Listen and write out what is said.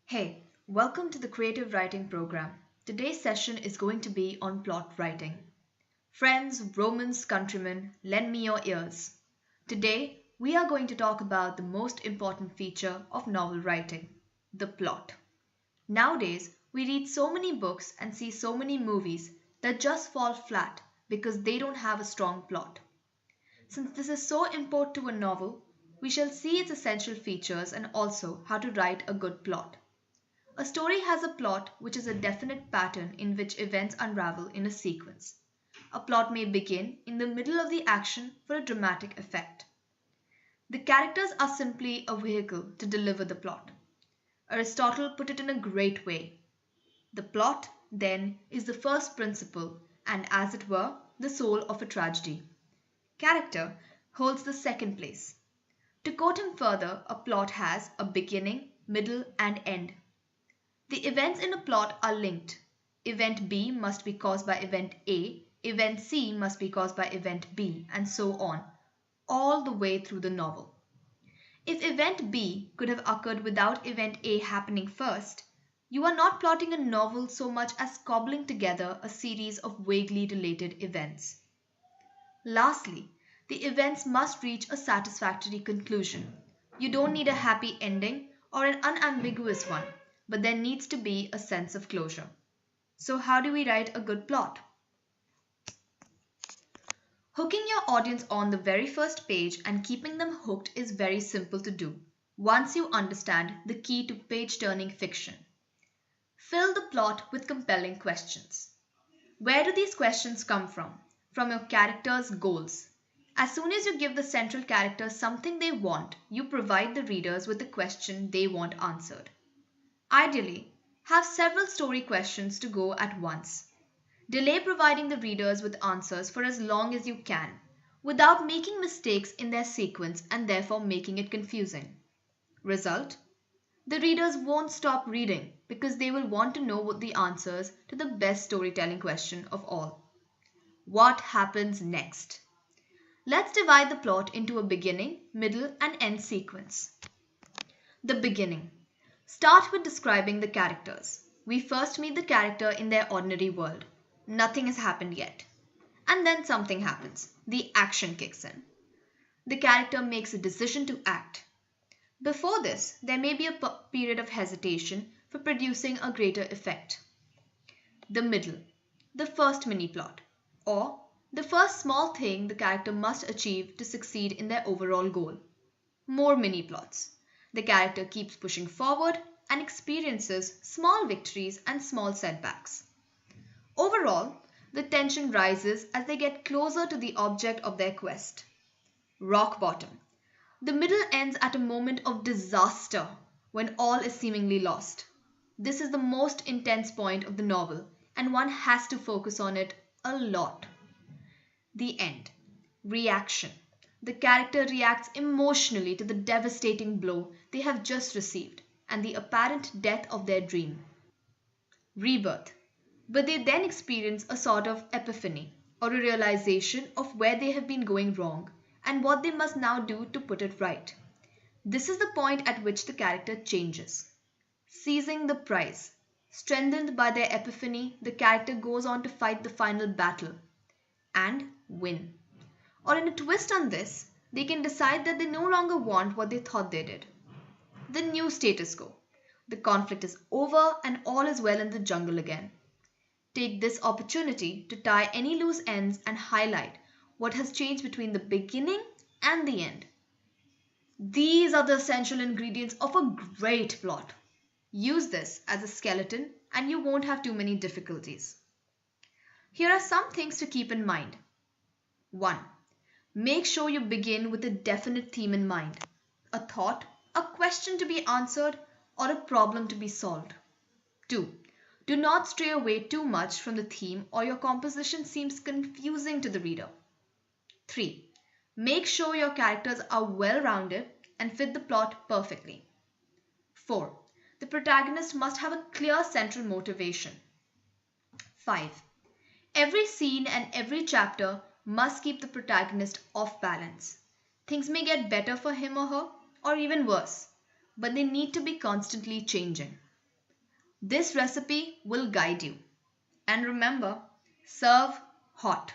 Hey, welcome to the Creative Writing Program. Today's session is going to be on plot writing. Friends, Romans, countrymen, lend me your ears. Today, we are going to talk about the most important feature of novel writing, the plot. Nowadays, we read so many books and see so many movies that just fall flat because they don't have a strong plot. Since this is so important to a novel, we shall see its essential features and also how to write a good plot. A story has a plot which is a definite pattern in which events unravel in a sequence. A plot may begin in the middle of the action for a dramatic effect. The characters are simply a vehicle to deliver the plot. Aristotle put it in a great way. The plot, then, is the first principle and, as it were, the soul of a tragedy. Character holds the second place. To quote him further, a plot has a beginning, middle, and end. The events in a plot are linked. Event B must be caused by event A, event C must be caused by event B, and so on, all the way through the novel. If event B could have occurred without event A happening first, you are not plotting a novel so much as cobbling together a series of vaguely related events. Lastly, the events must reach a satisfactory conclusion. You don't need a happy ending or an unambiguous one, but there needs to be a sense of closure. So, how do we write a good plot? Hooking your audience on the very first page and keeping them hooked is very simple to do once you understand the key to page-turning fiction. Fill the plot with compelling questions. Where do these questions come from? From your characters' goals. As soon as you give the central character something they want, you provide the readers with the question they want answered. Ideally, have several story questions to go at once. Delay providing the readers with answers for as long as you can, without making mistakes in their sequence and therefore making it confusing. Result? The readers won't stop reading because they will want to know what the answers to the best storytelling question of all. What happens next? Let's divide the plot into a beginning, middle, and end sequence. The beginning. Start with describing the characters. We first meet the character in their ordinary world. Nothing has happened yet. And then something happens. The action kicks in. The character makes a decision to act. Before this, there may be a period of hesitation for producing a greater effect. The middle. The first mini plot. Or the first small thing the character must achieve to succeed in their overall goal. More mini plots. The character keeps pushing forward and experiences small victories and small setbacks. Overall, the tension rises as they get closer to the object of their quest. Rock bottom. The middle ends at a moment of disaster when all is seemingly lost. This is the most intense point of the novel, and one has to focus on it a lot. The end. Reaction. The character reacts emotionally to the devastating blow they have just received and the apparent death of their dream. Rebirth. But they then experience a sort of epiphany or a realization of where they have been going wrong and what they must now do to put it right. This is the point at which the character changes. Seizing the prize. Strengthened by their epiphany, the character goes on to fight the final battle and win. Or in a twist on this, they can decide that they no longer want what they thought they did. The new status quo. The conflict is over and all is well in the jungle again. Take this opportunity to tie any loose ends and highlight what has changed between the beginning and the end. These are the essential ingredients of a great plot. Use this as a skeleton and you won't have too many difficulties. Here are some things to keep in mind. 1. Make sure you begin with a definite theme in mind. A thought, a question to be answered, or a problem to be solved. 2. Do not stray away too much from the theme or your composition seems confusing to the reader. 3. Make sure your characters are well-rounded and fit the plot perfectly. 4. The protagonist must have a clear central motivation. 5. Every scene and every chapter must keep the protagonist off balance. Things may get better for him or her, or even worse, but they need to be constantly changing. This recipe will guide you. And remember, serve hot.